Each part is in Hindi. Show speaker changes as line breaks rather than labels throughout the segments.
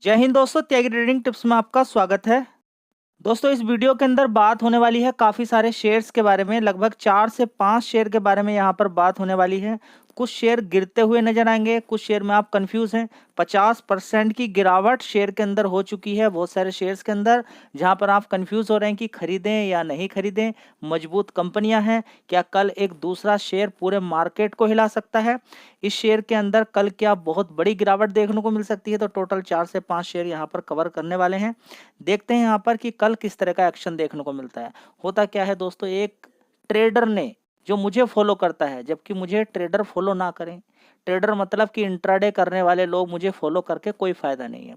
जय हिंद दोस्तों, त्यागी ट्रेडिंग टिप्स में आपका स्वागत है। दोस्तों, इस वीडियो के अंदर बात होने वाली है काफ़ी सारे शेयर्स के बारे में। लगभग 4 से 5 शेयर के बारे में यहाँ पर बात होने वाली है। कुछ शेयर गिरते हुए नजर आएंगे, कुछ शेयर में आप कंफ्यूज हैं। 50% की गिरावट शेयर के अंदर हो चुकी है बहुत सारे शेयर्स के अंदर, जहाँ पर आप कंफ्यूज हो रहे हैं कि खरीदें या नहीं खरीदें। मजबूत कंपनियां हैं, क्या कल एक दूसरा शेयर पूरे मार्केट को हिला सकता है? इस शेयर के अंदर कल क्या बहुत बड़ी गिरावट देखने को मिल सकती है? तो टोटल 4 से 5 शेयर यहाँ पर कवर करने वाले हैं। देखते हैं यहाँ पर कि कल किस तरह का एक्शन देखने को मिलता है। होता क्या है दोस्तों, एक ट्रेडर ने जो मुझे फॉलो करता है, जबकि मुझे ट्रेडर फॉलो ना करें, ट्रेडर मतलब कि इंट्राडे करने वाले लोग मुझे फॉलो करके कोई फायदा नहीं है।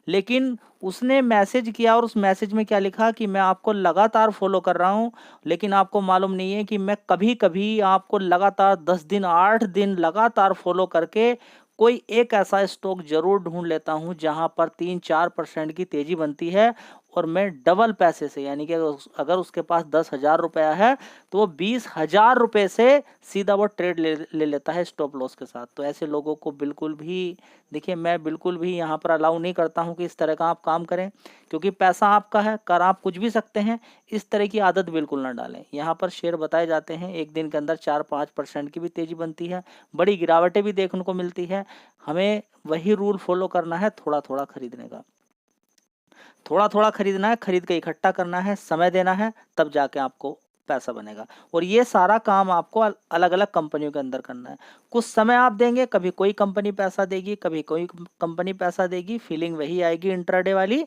लेकिन उसने मैसेज किया और उस मैसेज में क्या लिखा कि मैं आपको लगातार फॉलो कर रहा हूं, लेकिन आपको मालूम नहीं है कि मैं कभी कभी आपको लगातार 10 दिन 8 दिन लगातार फॉलो करके कोई एक ऐसा स्टॉक जरूर ढूंढ लेता हूं जहां पर 3-4% की तेजी बनती है और मैं डबल पैसे से, यानी कि अगर उसके पास 10,000 रुपया है तो वो 20,000 रुपये से सीधा वो ट्रेड ले लेता है स्टॉप लॉस के साथ। तो ऐसे लोगों को बिल्कुल भी, देखिए, मैं बिल्कुल भी यहाँ पर अलाउ नहीं करता हूँ कि इस तरह का आप काम करें, क्योंकि पैसा आपका है, कर आप कुछ भी सकते हैं। इस तरह की आदत बिल्कुल ना डालें। यहाँ पर शेयर बताए जाते हैं एक दिन के अंदर 4-5% की भी तेजी बनती है, बड़ी गिरावटें भी देखने को मिलती है। हमें वही रूल फॉलो करना है, थोड़ा थोड़ा खरीदने का। थोड़ा थोड़ा खरीदना है, खरीद के इकट्ठा करना है, समय देना है, तब जाके आपको पैसा बनेगा। और ये सारा काम आपको अलग अलग कंपनियों के अंदर करना है। कुछ समय आप देंगे, कभी कोई कंपनी पैसा देगी, कभी कोई कंपनी पैसा देगी, फीलिंग वही आएगी इंट्राडे वाली,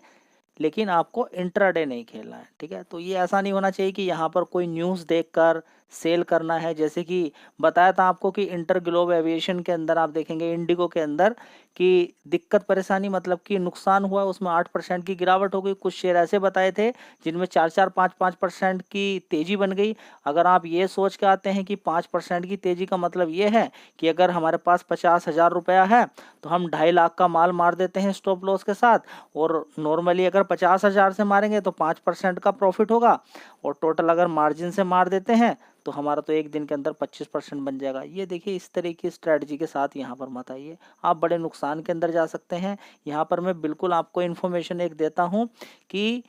लेकिन आपको इंट्राडे नहीं खेलना है। ठीक है, तो ये ऐसा नहीं होना चाहिए कि यहाँ पर कोई न्यूज़ देखकर सेल करना है। जैसे कि बताया था आपको कि इंटर ग्लोब एविएशन के अंदर आप देखेंगे, इंडिगो के अंदर, कि दिक्कत परेशानी मतलब कि नुकसान हुआ, उसमें 8% की गिरावट हो गई। कुछ शेयर ऐसे बताए थे जिनमें 4-4, 5-5% की तेजी बन गई। अगर आप ये सोच के आते हैं कि 5% की तेजी का मतलब ये है कि अगर हमारे पास 50,000 रुपया है तो हम 2.5 लाख का माल मार देते हैं स्टॉप लॉस के साथ, और नॉर्मली अगर 50,000 से मारेंगे तो 5% का प्रॉफिट होगा, और टोटल अगर मार्जिन से मार देते हैं तो हमारा तो एक दिन के अंदर 25% बन जाएगा। ये देखिए, इस तरह की स्ट्रेटजी के साथ यहाँ पर मत आइए, आप बड़े नुकसान के अंदर जा सकते हैं। यहाँ पर मैं बिल्कुल आपको इन्फॉर्मेशन एक देता हूँ कि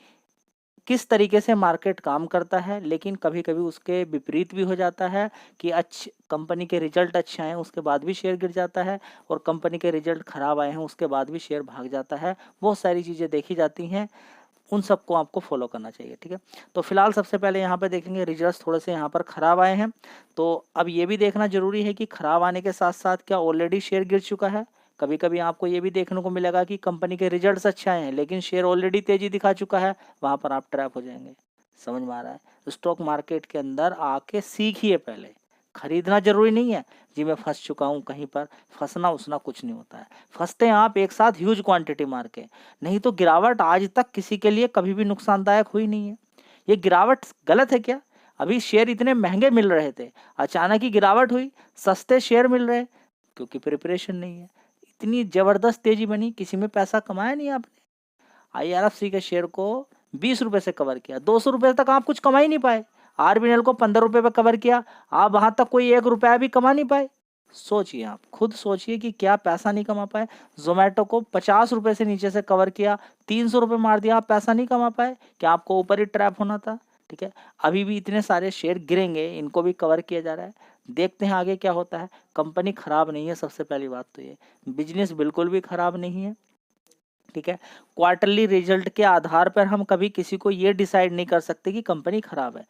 किस तरीके से मार्केट काम करता है, लेकिन कभी कभी उसके विपरीत भी हो जाता है कि अच्छी कंपनी के रिजल्ट अच्छे आए हैं उसके बाद भी शेयर गिर जाता है, और कंपनी के रिजल्ट खराब आए हैं उसके बाद भी शेयर भाग जाता है। बहुत सारी चीज़ें देखी जाती हैं, उन सबको आपको फॉलो करना चाहिए। ठीक है, तो फिलहाल सबसे पहले यहाँ पे देखेंगे रिजल्ट्स थोड़े से यहाँ पर खराब आए हैं। तो अब ये भी देखना जरूरी है कि खराब आने के साथ साथ क्या ऑलरेडी शेयर गिर चुका है। कभी कभी आपको ये भी देखने को मिलेगा कि कंपनी के रिजल्ट्स अच्छे आए हैं लेकिन शेयर ऑलरेडी तेजी दिखा चुका है, वहां पर आप ट्रैप हो जाएंगे। समझ में आ रहा है? स्टॉक मार्केट के अंदर आके सीखिए पहले। खरीदना जरूरी नहीं है जी मैं फंस चुका हूँ कहीं पर। फंसना उसना कुछ नहीं होता है, फंसते हैं आप एक साथ ह्यूज क्वांटिटी मार के। नहीं तो गिरावट आज तक किसी के लिए कभी भी नुकसानदायक हुई नहीं है। ये गिरावट गलत है क्या? अभी शेयर इतने महंगे मिल रहे थे, अचानक ही गिरावट हुई, सस्ते शेयर मिल रहे, क्योंकि प्रिपरेशन नहीं है। इतनी जबरदस्त तेजी बनी, किसी में पैसा कमाया नहीं आपने। IRFC के शेयर को 20 रुपए से कवर किया, 200 रुपए तक आप कुछ कमा ही नहीं पाए। RBNL को 15 रुपए पे कवर किया, आप वहां तक कोई 1 रुपया भी कमा नहीं पाए। सोचिए, आप खुद सोचिए कि क्या पैसा नहीं कमा पाए। जोमेटो को 50 रुपए से नीचे से कवर किया, 300 रुपए मार दिया, आप पैसा नहीं कमा पाए। क्या आपको ऊपर ही ट्रैप होना था? ठीक है, अभी भी इतने सारे शेयर गिरेंगे, इनको भी कवर किया जा रहा है। देखते हैं आगे क्या होता है। कंपनी खराब नहीं है, सबसे पहली बात तो ये। बिजनेस बिल्कुल भी खराब नहीं है। ठीक है, क्वार्टरली रिजल्ट के आधार पर हम कभी किसी को ये डिसाइड नहीं कर सकते कि कंपनी खराब है।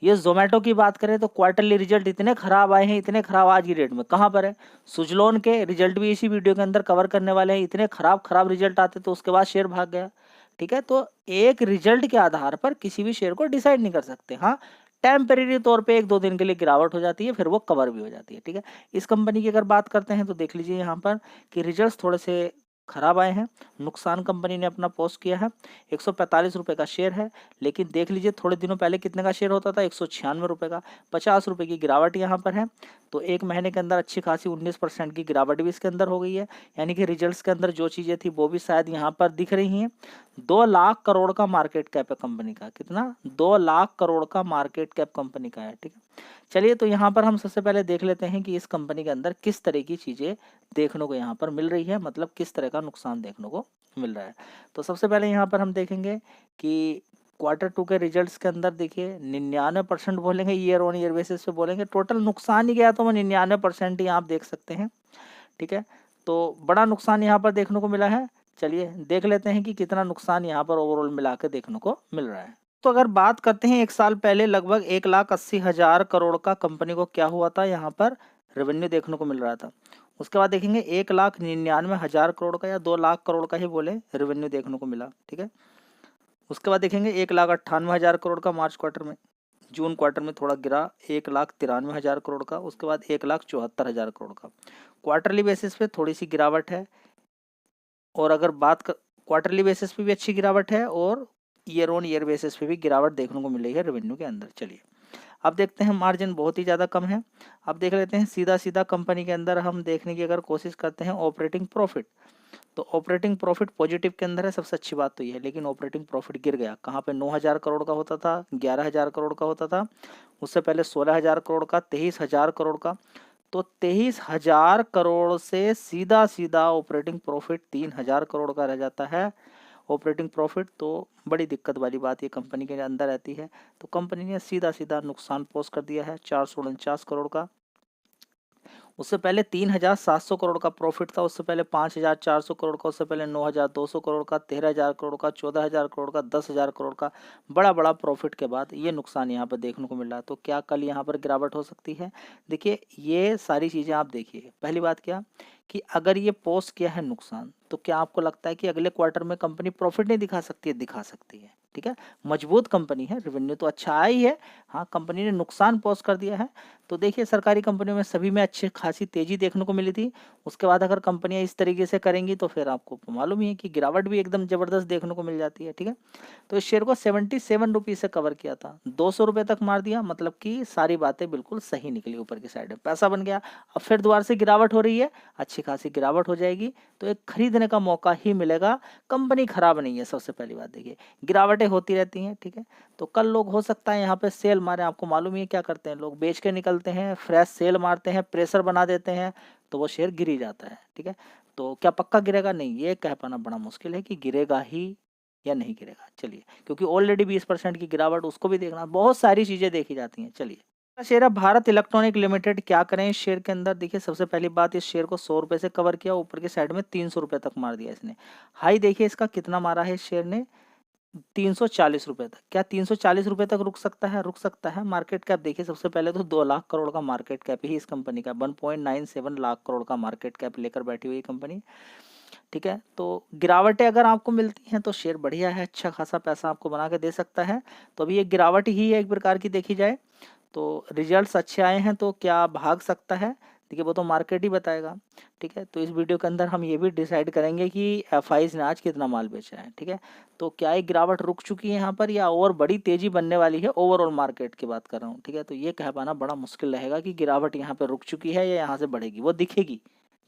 ये जोमेटो की बात करें तो क्वार्टरली रिजल्ट इतने खराब आए हैं, इतने खराब आज की डेट में कहाँ पर है। सुजलोन के रिजल्ट भी इसी वीडियो के अंदर कवर करने वाले हैं, इतने खराब खराब रिजल्ट आते तो उसके बाद शेयर भाग गया। ठीक है, तो एक रिजल्ट के आधार पर किसी भी शेयर को डिसाइड नहीं कर सकते। हाँ, टेम्परेरी तौर पे 1-2 दिन के लिए गिरावट हो जाती है, फिर वो कवर भी हो जाती है। ठीक है, इस कंपनी की अगर बात करते हैं तो देख लीजिए यहाँ पर कि रिजल्ट्स थोड़े से खराब आए हैं। नुकसान कंपनी ने अपना पोस्ट किया है, 145 रुपए का शेयर है। लेकिन देख लीजिए थोड़े दिनों पहले कितने का शेयर होता था, 196 रुपए का। 50 रुपए की गिरावट यहाँ पर है। तो एक महीने के अंदर अच्छी खासी 19% की गिरावट भी इसके अंदर हो गई है। यानी कि रिजल्ट्स के अंदर जो चीजें थी वो भी शायद यहाँ पर दिख रही हैं। 2 लाख करोड़ का मार्केट कैप है कंपनी का। कितना? 2 लाख करोड़ का मार्केट कैप कंपनी का है। ठीक है, चलिए, तो यहाँ पर हम सबसे पहले देख लेते हैं कि इस कंपनी के अंदर किस तरह की चीजें देखने को यहाँ पर मिल रही है, मतलब किस तरह का नुकसान देखने को मिल रहा है। तो सबसे पहले यहाँ पर हम देखेंगे कि Q2 के रिजल्ट्स के अंदर देखिए 99% बोलेंगे, ईयर ऑन ईयर बेसिस पे बोलेंगे, टोटल नुकसान ही गया तो 99% ही आप देख सकते हैं, ठीक है। तो बड़ा नुकसान यहाँ पर देखने को मिला है। चलिए देख लेते हैं कि कितना नुकसान यहाँ पर ओवरऑल मिला के देखने को मिल रहा है। तो अगर बात करते हैं 1 साल पहले लगभग 1,80,000 करोड़ का कंपनी को क्या हुआ था, यहाँ पर रेवेन्यू देखने को मिल रहा था। उसके बाद देखेंगे 1,99,000 करोड़ का या 2 लाख करोड़ का ही बोले रेवेन्यू देखने को मिला, ठीक है। उसके बाद देखेंगे 1,98,000 करोड़ का मार्च क्वार्टर में, जून क्वार्टर में थोड़ा गिरा 1,93,000 करोड़ का, उसके बाद 1,74,000 करोड़ का। क्वार्टरली बेसिस पे थोड़ी सी गिरावट है, और अगर बात कर क्वार्टरली बेसिस पे भी अच्छी गिरावट है और ईयर ऑन ईयर बेसिस पे भी गिरावट देखने को मिली है रेवेन्यू के अंदर। चलिए अब देखते हैं, मार्जिन बहुत ही ज़्यादा कम है। अब देख लेते हैं सीधा सीधा कंपनी के अंदर हम देखने की अगर कोशिश करते हैं ऑपरेटिंग प्रॉफिट, तो ऑपरेटिंग प्रॉफिट पॉजिटिव के अंदर है, सबसे अच्छी बात तो ये है। लेकिन ऑपरेटिंग प्रॉफिट गिर गया, कहाँ पे 9,000 करोड़ का होता था, 11,000 करोड़ का होता था, उससे पहले 16,000 करोड़ का, 23,000 करोड़ का। तो 23,000 करोड़ से सीधा सीधा ऑपरेटिंग प्रॉफिट 3,000 करोड़ का रह जाता है ऑपरेटिंग प्रॉफिट। तो बड़ी दिक्कत वाली बात ये कंपनी के अंदर रहती है। तो कंपनी ने सीधा सीधा नुकसान पोस्ट कर दिया है 449 करोड़ का। उससे पहले 3,700 करोड़ का प्रॉफिट था, उससे पहले 5,400 करोड़ का, उससे पहले 9,200 करोड़ का, 13,000 करोड़ का, 14,000 करोड़ का, 10,000 करोड़ का। बड़ा बड़ा प्रॉफिट के बाद ये नुकसान यहाँ पर देखने को मिल रहा है। तो क्या कल यहाँ पर गिरावट हो सकती है? देखिए ये सारी चीज़ें आप देखिए। पहली बात क्या कि अगर ये पोस्ट किया है नुकसान, तो क्या आपको लगता है कि अगले क्वार्टर में कंपनी प्रॉफिट नहीं दिखा सकती है? दिखा सकती है, ठीक है। मजबूत कंपनी है, रेवेन्यू तो अच्छा आया ही है, हाँ कंपनी ने नुकसान पोस्ट कर दिया है। तो देखिए सरकारी कंपनियों में सभी में अच्छी खासी तेजी देखने को मिली थी। उसके बाद अगर कंपनियां इस तरीके से करेंगी तो फिर आपको मालूम ही है कि गिरावट भी एकदम ज़बरदस्त देखने को मिल जाती है, ठीक है। तो इस शेयर को 77 रुपीज़ से कवर किया था, 200 रुपये तक मार दिया, मतलब कि सारी बातें बिल्कुल सही निकली ऊपर की साइड में, पैसा बन गया। अब फिर दोबारा से गिरावट हो रही है, अच्छी खासी गिरावट हो जाएगी तो एक खरीदने का मौका ही मिलेगा। कंपनी खराब नहीं है, सबसे पहली बात देखिए, गिरावटें होती रहती हैं, ठीक है। तो कल लोग हो सकता है यहाँ पे सेल मारे, आपको मालूम ही है क्या करते हैं लोग, बेच के निकलते हैं, फ्रेश सेल मारते हैं, प्रेशर बना देते हैं, तो वो शेयर गिर ही जाता है, ठीक है। तो क्या पक्का गिरेगा? नहीं, ये कह पाना बड़ा मुश्किल है कि गिरेगा ही या नहीं गिरेगा। चलिए, क्योंकि ऑलरेडी 20% की गिरावट, उसको भी देखना, बहुत सारी चीज़ें देखी जाती हैं। चलिए शेयर है भारत इलेक्ट्रॉनिक लिमिटेड, क्या करें इस शेयर के अंदर? देखिए सबसे पहली बात, इस शेयर को 100 रुपये से कवर किया, ऊपर की साइड में 300 रुपये तक मार दिया इसने। हाई देखिए इसका कितना मारा है इस शेयर ने, 340 रुपये तक। क्या 340 रुपये तक रुक सकता है? रुक सकता है। मार्केट कैप देखिए, सबसे पहले तो 2 लाख करोड़ का मार्केट कैप ही इस कंपनी का, 1.97 लाख करोड़ का मार्केट कैप लेकर बैठी हुई कंपनी, ठीक है। तो गिरावटें अगर आपको मिलती हैं तो शेयर बढ़िया है, अच्छा खासा पैसा आपको बना के दे सकता है। तो अभी ये गिरावट ही है एक प्रकार की देखी जाए तो। रिजल्ट्स अच्छे आए हैं तो क्या भाग सकता है? देखिए वो तो मार्केट ही बताएगा, ठीक है। तो इस वीडियो के अंदर हम ये भी डिसाइड करेंगे कि एफआईज ने आज कितना माल बेचा है, ठीक है। तो क्या एक गिरावट रुक चुकी है यहाँ पर या और बड़ी तेजी बनने वाली है? ओवरऑल मार्केट की बात कर रहा हूँ, ठीक है। तो ये कह पाना बड़ा मुश्किल रहेगा कि गिरावट यहाँ पर रुक चुकी है या यहाँ से बढ़ेगी, वो दिखेगी,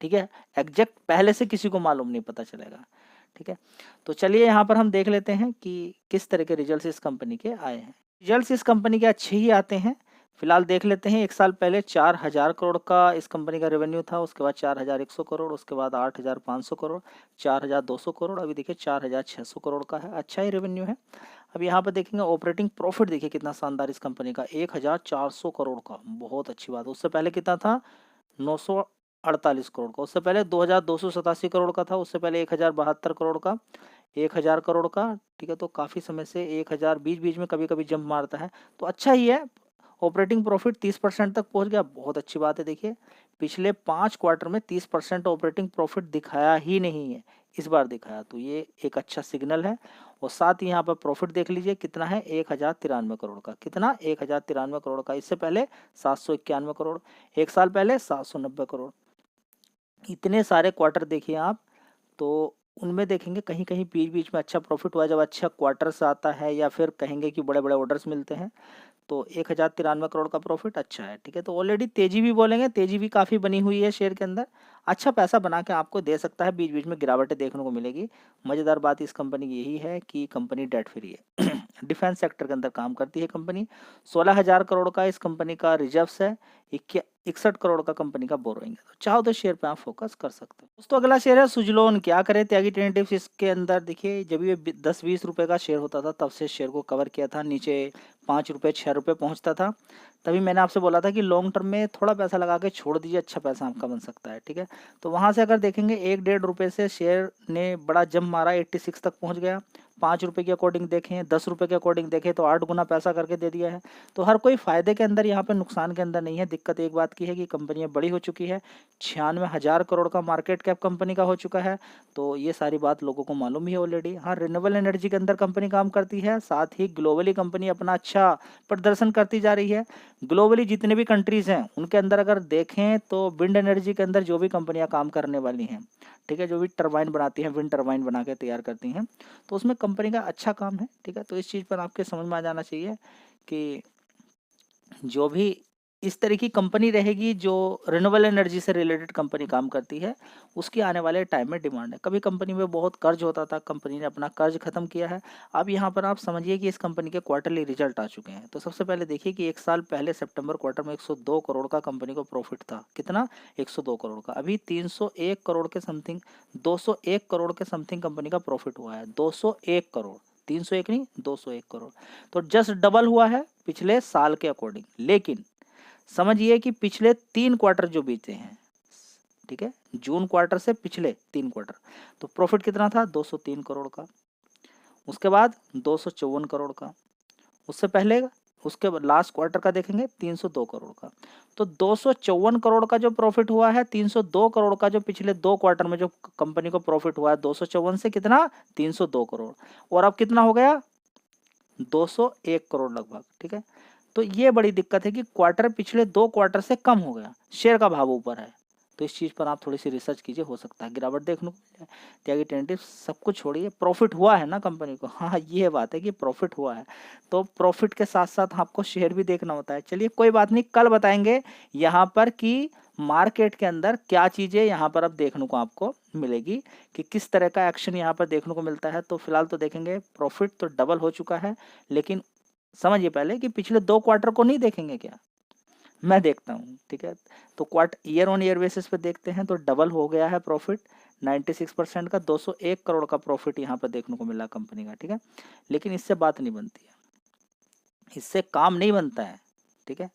ठीक है। एग्जैक्ट पहले से किसी को मालूम नहीं, पता चलेगा, ठीक है। तो चलिए यहाँ पर हम देख लेते हैं कि किस तरह के रिजल्ट्स इस कंपनी के आए हैं। रिजल्ट्स इस कंपनी के अच्छे ही आते हैं। फिलहाल देख लेते हैं, 1 साल पहले 4,000 करोड़ का इस कंपनी का रेवेन्यू था, उसके बाद 4,100 करोड़, उसके बाद 8,500 करोड़, 4,200 करोड़, अभी देखिए 4,600 करोड़ का है, अच्छा ही रेवेन्यू है। अब यहाँ पर देखेंगे ऑपरेटिंग प्रॉफिट, देखिए कितना शानदार इस कंपनी का, 1,400 करोड़ का, बहुत अच्छी बात। उससे पहले कितना था? 948 करोड़ का। उससे पहले 2,287 करोड़ का था, उससे पहले 1,072 करोड़ का, 1,000 करोड़ का, ठीक है। तो काफ़ी समय से 1,000 बीच बीच में कभी कभी जंप मारता है, तो अच्छा ही है। ऑपरेटिंग प्रॉफिट 30% तक पहुंच गया, बहुत अच्छी बात है। देखिए पिछले 5 क्वार्टर में 30% ऑपरेटिंग प्रॉफिट दिखाया ही नहीं है, इस बार दिखाया, तो ये एक अच्छा सिग्नल है। और साथ ही यहाँ पर प्रॉफिट देख लीजिए कितना है, 1,093 करोड़ का। कितना? 1,093 करोड़ का। इससे पहले 791 करोड़, 1 साल पहले 790 करोड़। इतने सारे क्वार्टर देखिए आप, तो उनमें देखेंगे कहीं कहीं बीच बीच में अच्छा प्रॉफिट हुआ, जब अच्छा क्वार्टर्स आता है या फिर कहेंगे कि बड़े बड़े ऑर्डर्स मिलते हैं, तो 1,093 करोड़ का प्रॉफिट अच्छा है, ठीक है। तो ऑलरेडी तेजी भी बोलेंगे, तेजी भी काफ़ी बनी हुई है शेयर के अंदर, अच्छा पैसा बना के आपको दे सकता है, बीच बीच में गिरावटें देखने को मिलेगी। मज़ेदार बात इस कंपनी की यही है कि कंपनी डेट फ्री है डिफेंस सेक्टर के अंदर काम करती है कंपनी। 16,000 करोड़ का इस कंपनी का रिजर्व्स है। 61 करोड़ का कंपनी का बोरोइंग है। तो चाहो तो शेयर पे आप फोकस कर सकते हो दोस्तों। अगला शेयर है सुजलोन। क्या करे त्यागी टेनेटिव्स। इसके अंदर देखिए जब ये 10-20 रुपए का शेयर होता था तब से शेयर को कवर किया था, नीचे 5 रुपए 6 रुपए पहुंचता था। तभी मैंने आपसे बोला था कि लॉन्ग टर्म में थोड़ा पैसा लगा के छोड़ दीजिए, अच्छा पैसा आपका बन सकता है। ठीक है, तो वहां से अगर देखेंगे 1-1.5 रुपए से शेयर ने बड़ा जंप मारा, 86 तक पहुंच गया। 5 रुपए के अकॉर्डिंग देखें, 10 रुपए के अकॉर्डिंग देखें तो 8 गुना पैसा करके दे दिया है। तो हर कोई फायदे के अंदर, यहाँ पे नुकसान के अंदर नहीं है। दिक्कत एक बात की है कि कंपनियां बड़ी हो चुकी है, 96,000 करोड़ का मार्केट कैप कंपनी का हो चुका है। तो ये सारी बात लोगों को मालूम ही है ऑलरेडी। हाँ, रिन्यूएबल एनर्जी के अंदर कंपनी काम करती है, साथ ही ग्लोबली कंपनी अपना अच्छा प्रदर्शन करती जा रही है। ग्लोबली जितने भी कंट्रीज हैं उनके अंदर अगर देखें तो विंड एनर्जी के अंदर जो भी कंपनियां काम करने वाली हैं, ठीक है, जो भी टरबाइन बनाती हैं, विंड टरबाइन बना के तैयार करती हैं, तो उसमें कंपनी का अच्छा काम है। ठीक है, तो इस चीज़ पर आपके समझ में आ जाना चाहिए कि जो भी इस तरह की कंपनी रहेगी जो रिन्यूएबल एनर्जी से रिलेटेड कंपनी काम करती है, उसकी आने वाले टाइम में डिमांड है। कभी कंपनी में बहुत कर्ज होता था, कंपनी ने अपना कर्ज खत्म किया है। अब यहाँ पर आप समझिए कि इस कंपनी के क्वार्टरली रिजल्ट आ चुके हैं। तो सबसे पहले देखिए कि 1 साल पहले सितंबर क्वार्टर में 102 करोड़ का कंपनी को प्रॉफिट था। कितना? 102 करोड़ का। अभी 301 करोड़ के समथिंग, 201 करोड़ के समथिंग कंपनी का प्रॉफिट हुआ है। 201 करोड़, 301 नहीं, 201 करोड़। तो जस्ट डबल हुआ है पिछले साल के अकॉर्डिंग। लेकिन समझिए कि पिछले 3 क्वार्टर जो बीते हैं, ठीक है, जून क्वार्टर से पिछले 3 क्वार्टर, तो प्रॉफिट कितना था? 203 करोड़ का। उसके बाद 254 करोड़ का। उससे पहले उसके लास्ट क्वार्टर का देखेंगे 302 करोड़ का। तो 254 करोड़ का जो प्रॉफिट हुआ है, 302 करोड़ का जो पिछले 2 क्वार्टर में जो कंपनी को प्रॉफिट हुआ है, 254 से कितना? 302 करोड़। और अब कितना हो गया? 201 करोड़ लगभग। ठीक है, तो ये बड़ी दिक्कत है कि क्वार्टर पिछले 2 क्वार्टर से कम हो गया, शेयर का भाव ऊपर है। तो इस चीज़ पर आप थोड़ी सी रिसर्च कीजिए, हो सकता है गिरावट देखने को मिले। त्यागी टेनेटिव सब कुछ छोड़िए, प्रॉफिट हुआ है ना कंपनी को। हाँ, ये बात है कि प्रॉफिट हुआ है, तो प्रॉफिट के साथ साथ आपको शेयर भी देखना होता है। चलिए कोई बात नहीं, कल बताएंगे यहाँ पर कि मार्केट के अंदर क्या चीज़ें यहाँ पर अब देखने को आपको मिलेगी, कि किस तरह का एक्शन यहाँ पर देखने को मिलता है। तो फिलहाल तो देखेंगे प्रॉफिट तो डबल हो चुका है, लेकिन समझिए पहले कि पिछले 2 क्वार्टर को नहीं देखेंगे क्या? मैं देखता हूँ। ठीक है, तो quarter year on year basis पे देखते हैं तो डबल हो गया है प्रॉफिट 96% का। 201 करोड़ का प्रॉफिट यहाँ पर देखने को मिला कंपनी का। ठीक है, लेकिन इससे बात नहीं बनती है, इससे काम नहीं बनता है। ठीक है,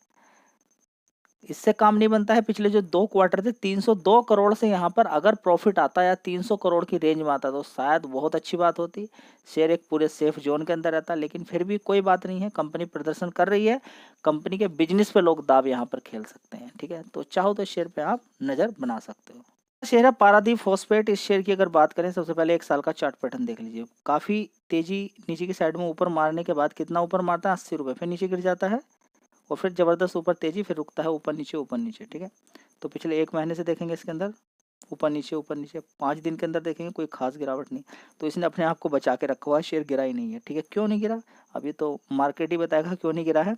इससे काम नहीं बनता है। पिछले जो 2 क्वार्टर थे, 302 करोड़ से यहाँ पर अगर प्रॉफिट आता या 300 करोड़ की रेंज में आता तो शायद बहुत अच्छी बात होती, शेयर एक पूरे सेफ जोन के अंदर रहता। लेकिन फिर भी कोई बात नहीं है, कंपनी प्रदर्शन कर रही है, कंपनी के बिजनेस पे लोग दाव यहाँ पर खेल सकते हैं। ठीक है, तो चाहो तो शेयर पे आप नज़र बना सकते हो। शेयर है पारादीप फॉस्फेट। इस शेयर की अगर बात करें, सबसे पहले 1 साल का चार्ट पैटर्न देख लीजिए। काफ़ी तेजी नीचे की साइड में ऊपर मारने के बाद कितना ऊपर मारता है? 80 रुपये, फिर नीचे गिर जाता है और फिर ज़बरदस्त ऊपर तेजी, फिर रुकता है ऊपर नीचे ऊपर नीचे। ठीक है, तो पिछले 1 महीने से देखेंगे इसके अंदर ऊपर नीचे 5 दिन के अंदर देखेंगे कोई खास गिरावट नहीं। तो इसने अपने आप को बचा के रखा हुआ है, शेयर गिरा ही नहीं है। ठीक है, क्यों नहीं गिरा अभी तो मार्केट ही बताएगा क्यों नहीं गिरा है।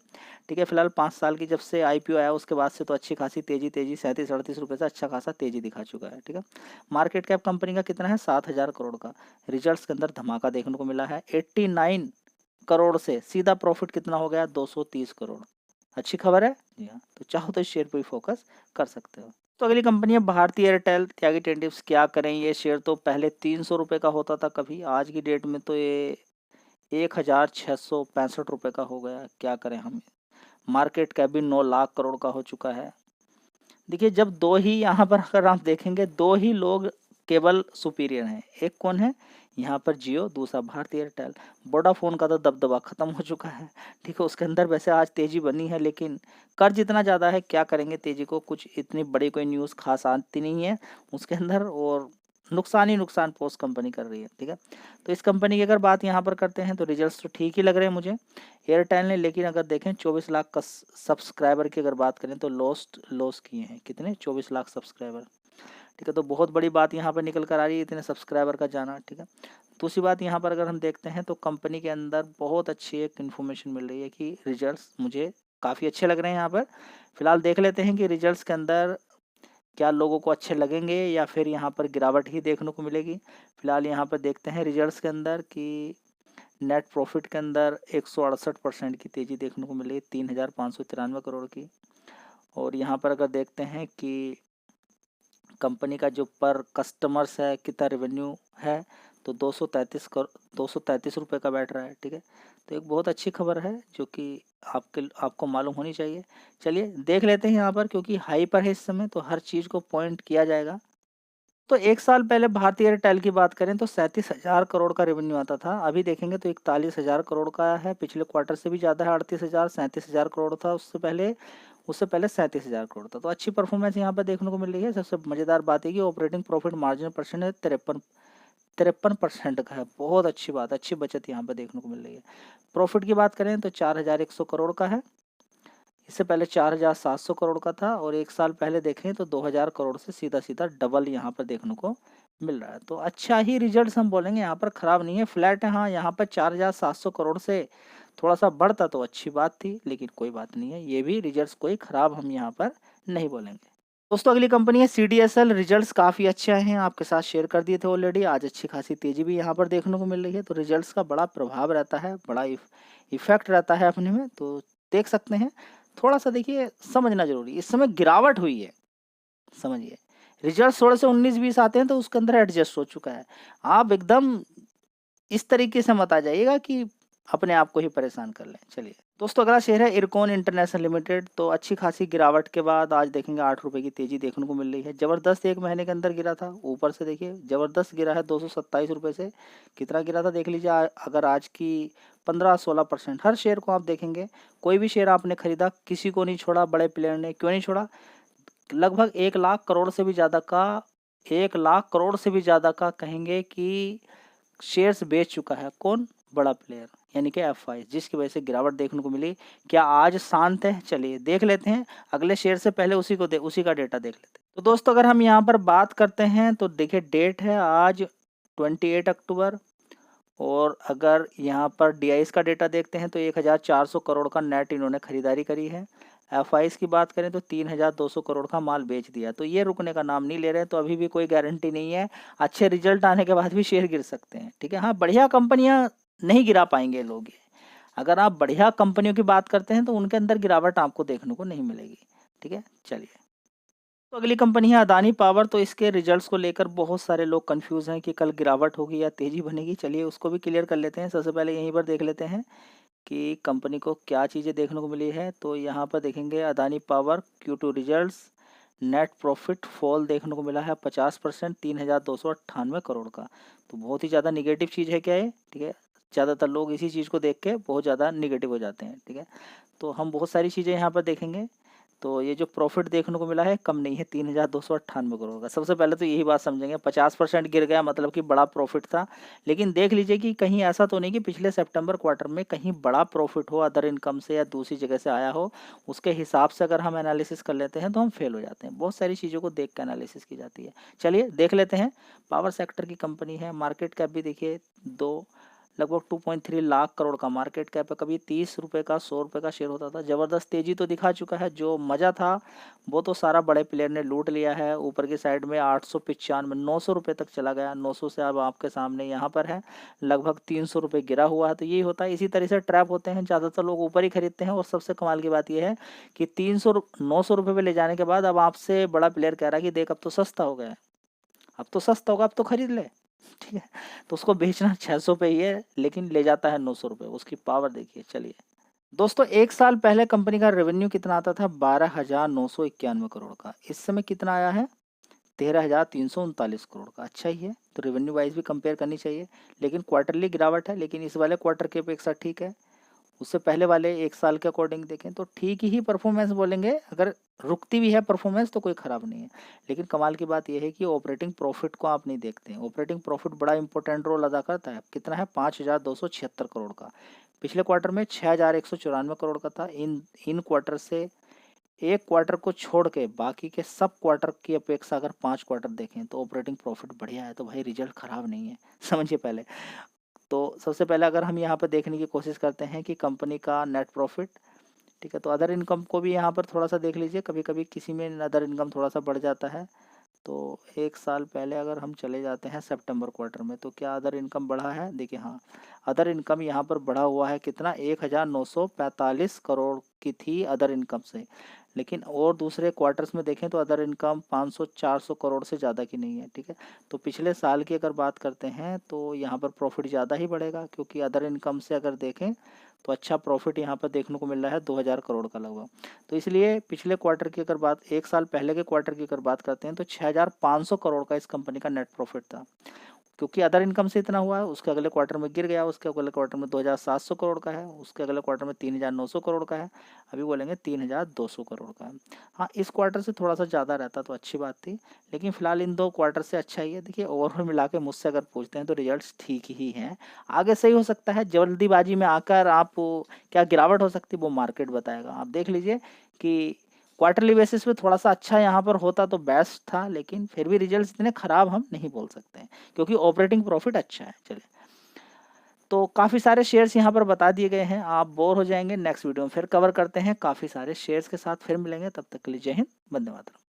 ठीक है, फिलहाल 5 साल की जब से IPO आया उसके बाद से तो अच्छी खासी तेजी 37-38 रुपये से अच्छा खासा तेजी दिखा चुका है। ठीक है, मार्केट कैप कंपनी का कितना है? 7,000 करोड़ का। रिजल्ट्स के अंदर धमाका देखने को मिला है, 89 करोड़ से सीधा प्रॉफिट कितना हो गया? 230 करोड़। अच्छी खबर है जी। हाँ, तो चाहो तो इस शेयर पर भी फोकस कर सकते हो। तो अगली कंपनी है भारती एयरटेल। त्यागी टेनेटिव्स। क्या करें, ये शेयर तो पहले 300 रुपये का होता था कभी, आज की डेट में तो ये 1,665 रुपये का हो गया। क्या करें हम, मार्केट कैप भी 9 लाख करोड़ का हो चुका है। देखिए जब दो ही यहाँ पर अगर आप देखेंगे, 2 ही लोग केवल सुपीरियर हैं। एक कौन है यहाँ पर? जियो, दूसरा भारती एयरटेल। वोडाफोन का तो दबदबा खत्म हो चुका है। ठीक है, उसके अंदर वैसे आज तेजी बनी है, लेकिन कर्ज इतना ज़्यादा है, क्या करेंगे तेजी को, कुछ इतनी बड़ी कोई न्यूज़ खास आती नहीं है उसके अंदर, और नुकसान ही नुकसान पोस्ट कंपनी कर रही है। ठीक है, तो इस कंपनी की अगर बात यहाँ पर करते हैं तो रिजल्ट्स तो ठीक ही लग रहे हैं मुझे एयरटेल ने। लेकिन अगर देखें 24 लाख का सब्सक्राइबर की अगर बात करें तो लॉस किए हैं। कितने? 24 लाख सब्सक्राइबर। ठीक है, तो बहुत बड़ी बात यहाँ पर निकल कर आ रही है, इतने सब्सक्राइबर का जाना। ठीक है, दूसरी बात यहाँ पर अगर हम देखते हैं तो कंपनी के अंदर बहुत अच्छी एक इन्फॉर्मेशन मिल रही है कि रिजल्ट्स मुझे काफ़ी अच्छे लग रहे हैं यहाँ पर। फिलहाल देख लेते हैं कि रिजल्ट्स के अंदर क्या लोगों को अच्छे लगेंगे या फिर यहाँ पर गिरावट ही देखने को मिलेगी। फिलहाल यहाँ पर देखते हैं रिजल्ट्स के अंदर कि नेट प्रॉफिट के अंदर 168% की तेज़ी देखने को मिली, 3,593 करोड़ की। और यहाँ पर अगर देखते हैं कि कंपनी का जो पर कस्टमर्स है कितना रेवेन्यू है, तो 233 रुपये का बैठ रहा है। ठीक है, तो एक बहुत अच्छी खबर है जो कि आपको मालूम होनी चाहिए। चलिए देख लेते हैं यहाँ पर, क्योंकि हाई पर है इस समय तो हर चीज़ को पॉइंट किया जाएगा। तो एक साल पहले भारतीय एयरटेल की बात करें तो 37,000 करोड़ का रेवेन्यू आता था। अभी देखेंगे तो 41,000 करोड़ का है। पिछले क्वार्टर से भी ज़्यादा है, 38,000, 37,000 करोड़ था उससे पहले 37,000 करोड़ था। तो अच्छी परफॉर्मेंस यहाँ पर देखने को मिल रही है। सबसे मज़ेदार बात है कि ऑपरेटिंग प्रॉफिट मार्जिन परसेंट है 53% का है। बहुत अच्छी बात, अच्छी बचत यहाँ पर देखने को मिल रही है। प्रॉफिट की बात करें तो 4,100 करोड़ का है, इससे पहले 4,700 करोड़ का था। और एक साल पहले देखें तो 2,000 करोड़ से सीधा सीधा डबल यहाँ पर देखने को मिल रहा है। तो अच्छा ही रिजल्ट्स हम बोलेंगे, यहाँ पर ख़राब नहीं है, फ्लैट है। हाँ, यहाँ पर 4,700 करोड़ से थोड़ा सा बढ़ता तो अच्छी बात थी, लेकिन कोई बात नहीं है, ये भी रिजल्ट्स कोई ख़राब हम यहाँ पर नहीं बोलेंगे। दोस्तों अगली कंपनी है CDSL। रिजल्ट्स काफ़ी अच्छे आए हैं, आपके साथ शेयर कर दिए थे ऑलरेडी। आज अच्छी खासी तेज़ी भी यहाँ पर देखने को मिल रही है। तो रिजल्ट्स का बड़ा प्रभाव रहता है, बड़ा इफेक्ट रहता है अपने में। तो देख सकते हैं, थोड़ा सा देखिए समझना जरूरी। इस समय गिरावट हुई है, समझिए। रिजल्ट थोड़े से 19-20 आते हैं तो उसके अंदर एडजस्ट हो चुका है। आप एकदम इस तरीके से मत आ जाइएगा कि अपने आप को ही परेशान कर लें। चलिए दोस्तों अगला शेयर है इरकॉन इंटरनेशनल लिमिटेड। तो अच्छी खासी गिरावट के बाद आज देखेंगे 8 रुपये की तेजी देखने को मिल रही है। ज़बरदस्त एक महीने के अंदर गिरा था, ऊपर से देखिए ज़बरदस्त गिरा है। 227 रुपये से कितना गिरा था देख लीजिए। अगर आज की 15-16% हर शेयर को आप देखेंगे, कोई भी शेयर आपने खरीदा, किसी को नहीं छोड़ा, बड़े प्लेयर ने क्यों नहीं छोड़ा। लगभग 1 लाख करोड़ से भी ज़्यादा का 1 लाख करोड़ से भी ज़्यादा का कहेंगे कि शेयर्स बेच चुका है। कौन? बड़ा प्लेयर, यानी कि FI, जिसकी वजह से गिरावट देखने को मिली। क्या आज शांत है? चलिए देख लेते हैं अगले शेयर से पहले उसी का डेटा देख लेते हैं। तो दोस्तों अगर हम यहाँ पर बात करते हैं तो देखिए डेट है आज 28 अक्टूबर। और अगर यहाँ पर DIs का डेटा देखते हैं तो 1,400 करोड़ का नेट इन्होंने खरीदारी करी है। FIs की बात करें तो 3,200 करोड़ का माल बेच दिया। तो ये रुकने का नाम नहीं ले रहे, तो अभी भी कोई गारंटी नहीं है, अच्छे रिजल्ट आने के बाद भी शेयर गिर सकते हैं। ठीक है, हाँ बढ़िया कंपनियां नहीं गिरा पाएंगे लोग। अगर आप बढ़िया कंपनियों की बात करते हैं तो उनके अंदर गिरावट आपको देखने को नहीं मिलेगी। ठीक है, चलिए तो अगली कंपनी है अदानी पावर। तो इसके रिजल्ट्स को लेकर बहुत सारे लोग कंफ्यूज हैं कि कल गिरावट होगी या तेजी बनेगी। चलिए उसको भी क्लियर कर लेते हैं। सबसे पहले यहीं पर देख लेते हैं कि कंपनी को क्या चीज़ें देखने को मिली है। तो यहाँ पर देखेंगे Adani power Q2 results, net profit fall देखने को मिला है 50%, 3,298 करोड़ का। तो बहुत ही ज़्यादा निगेटिव चीज़ है क्या है। ठीक है, ज़्यादातर लोग इसी चीज़ को देख के बहुत ज़्यादा निगेटिव हो जाते हैं। ठीक है, तो हम बहुत सारी चीज़ें यहाँ पर देखेंगे। तो ये जो प्रॉफिट देखने को मिला है कम नहीं है, 3,298 करोड़ का। सबसे पहले तो यही बात समझेंगे, 50% गिर गया मतलब कि बड़ा प्रॉफिट था। लेकिन देख लीजिए कि कहीं ऐसा तो नहीं कि पिछले सितंबर क्वार्टर में कहीं बड़ा प्रॉफिट हो अदर इनकम से या दूसरी जगह से आया हो। उसके हिसाब से अगर हम एनालिसिस कर लेते हैं तो हम फेल हो जाते हैं। बहुत सारी चीज़ों को देख कर एनालिसिस की जाती है। चलिए देख लेते हैं। पावर सेक्टर की कंपनी है। मार्केट कैप भी देखिए लगभग 2.3 लाख करोड़ का मार्केट कैप है। कभी 30 रुपये का 100 रुपये का शेयर होता था। ज़बरदस्त तेज़ी तो दिखा चुका है। जो मज़ा था वो तो सारा बड़े प्लेयर ने लूट लिया है। ऊपर की साइड में 895 900 रुपये तक चला गया। 900 से अब आपके सामने यहाँ पर है लगभग 300 रुपये गिरा हुआ है। तो यही होता है, इसी तरह से ट्रैप होते हैं। ज़्यादातर लोग ऊपर ही खरीदते हैं। और सबसे कमाल की बात यह है कि 900 रुपये पे ले जाने के बाद अब आपसे बड़ा प्लेयर कह रहा है कि देख अब तो सस्ता हो गया है, अब तो सस्ता होगा, अब तो खरीद ले। ठीक है, तो उसको बेचना 600 पे ही है, लेकिन ले जाता है 900 रुपये। उसकी पावर देखिए। चलिए दोस्तों एक साल पहले कंपनी का रेवेन्यू कितना आता था? 12,991 करोड़ का। इस समय कितना आया है? 13,339 करोड़ का। अच्छा ही है, तो रेवेन्यू वाइज भी कंपेयर करनी चाहिए। लेकिन क्वार्टरली गिरावट है, लेकिन इस वाले क्वार्टर के अपेक्षा ठीक है। उससे पहले वाले एक साल के अकॉर्डिंग देखें तो ठीक ही परफॉर्मेंस बोलेंगे। अगर रुकती भी है परफॉर्मेंस तो कोई ख़राब नहीं है। लेकिन कमाल की बात यह है कि ऑपरेटिंग प्रॉफिट को आप नहीं देखते हैं। ऑपरेटिंग प्रॉफिट बड़ा इंपॉर्टेंट रोल अदा करता है। कितना है? 5,276 करोड़ का। पिछले क्वार्टर में 6,194 करोड़ का था। इन क्वार्टर से एक क्वार्टर को छोड़ के बाकी के सब क्वार्टर की अपेक्षा अगर 5 क्वार्टर देखें तो ऑपरेटिंग प्रॉफिट बढ़िया है। तो भाई रिजल्ट ख़राब नहीं है, समझिए पहले। तो सबसे पहले अगर हम यहाँ पर देखने की कोशिश करते हैं कि कंपनी का नेट प्रॉफिट, ठीक है, तो अदर इनकम को भी यहाँ पर थोड़ा सा देख लीजिए। कभी कभी किसी में अदर इनकम थोड़ा सा बढ़ जाता है। तो 1 साल पहले अगर हम चले जाते हैं सितंबर क्वार्टर में, तो क्या अदर इनकम बढ़ा है? देखिए हाँ, अदर इनकम यहाँ पर बढ़ा हुआ है कितना, 1945 करोड़ की थी अदर इनकम से। लेकिन और दूसरे क्वार्टर्स में देखें तो अदर इनकम 500-400 करोड़ से ज़्यादा की नहीं है, ठीक है। तो पिछले साल की अगर बात करते हैं तो यहाँ पर प्रॉफिट ज़्यादा ही बढ़ेगा, क्योंकि अदर इनकम से अगर देखें तो अच्छा प्रॉफिट यहाँ पर देखने को मिल रहा है 2000 करोड़ का लगभग। तो इसलिए पिछले क्वार्टर की अगर बात, 1 साल पहले के क्वार्टर की अगर बात करते हैं तो 6500 करोड़ का इस कंपनी का नेट प्रॉफिट था। क्योंकि अदर इनकम से इतना हुआ है, उसके अगले क्वार्टर में गिर गया, उसके अगले क्वार्टर में 2700 करोड़ का है, उसके अगले क्वार्टर में 3900 करोड़ का है, अभी बोलेंगे 3200 करोड़ का है। हाँ, इस क्वार्टर से थोड़ा सा ज़्यादा रहता तो अच्छी बात थी, लेकिन फिलहाल इन 2 क्वार्टर से अच्छा ही है। देखिए ओवरऑल मिला के मुझसे अगर पूछते हैं तो रिजल्ट्स ठीक ही हैं, आगे सही हो सकता है। जल्दीबाजी में आकर आप क्या गिरावट हो सकती है वो मार्केट बताएगा। आप देख लीजिए कि क्वार्टरली बेसिस पे थोड़ा सा अच्छा यहाँ पर होता तो बेस्ट था, लेकिन फिर भी रिजल्ट्स इतने ख़राब हम नहीं बोल सकते हैं, क्योंकि ऑपरेटिंग प्रॉफिट अच्छा है। चलिए, तो काफ़ी सारे शेयर्स यहाँ पर बता दिए गए हैं, आप बोर हो जाएंगे। नेक्स्ट वीडियो में फिर कवर करते हैं काफ़ी सारे शेयर्स के साथ, फिर मिलेंगे, तब तक के लिए जय हिंद, वंदे मातरम।